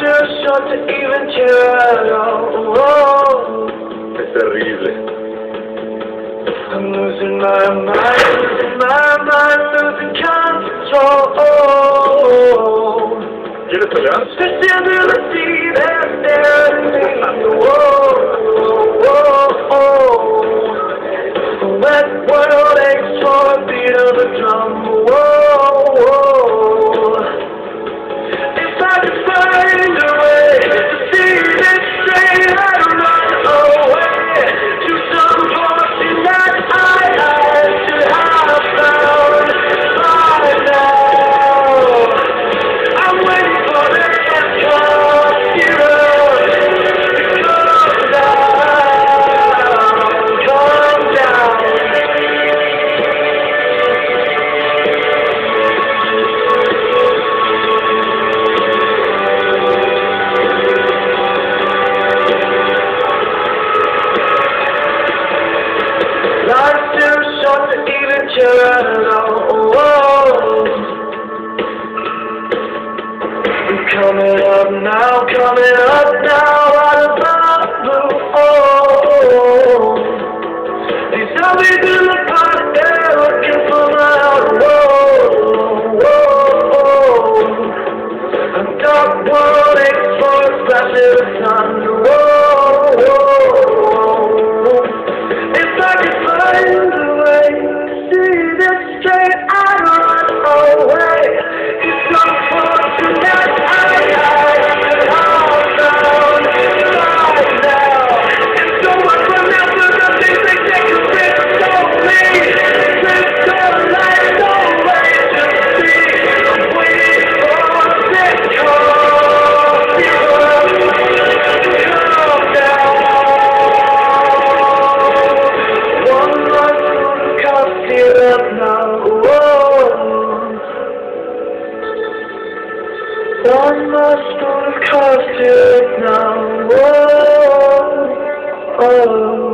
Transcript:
too short to even care at all. Es terrible. I'm losing my mind, losing control. ¿Quieres pelear? This ability that's staring me. Whoa, whoa, whoa. That world aches for a beat of a drum. Whoa, whoa. If I could find a way to see this straight, I'd run away to some portion that I should have found by now. I'm waiting for the computer to calm down. Life's too short to even care at all. I'm coming up now, out of the blue. These zombies in the park, they're looking for my heart. Whoa. A dark world aches for a flash of the sun. Whoa. If I could find a way to see this straight, I'd run away to some fortune that I should have found right now. And so much remember the things they take a bit of me. This whole life, no way to see. I'm waiting for this one must have cost it now. Whoa.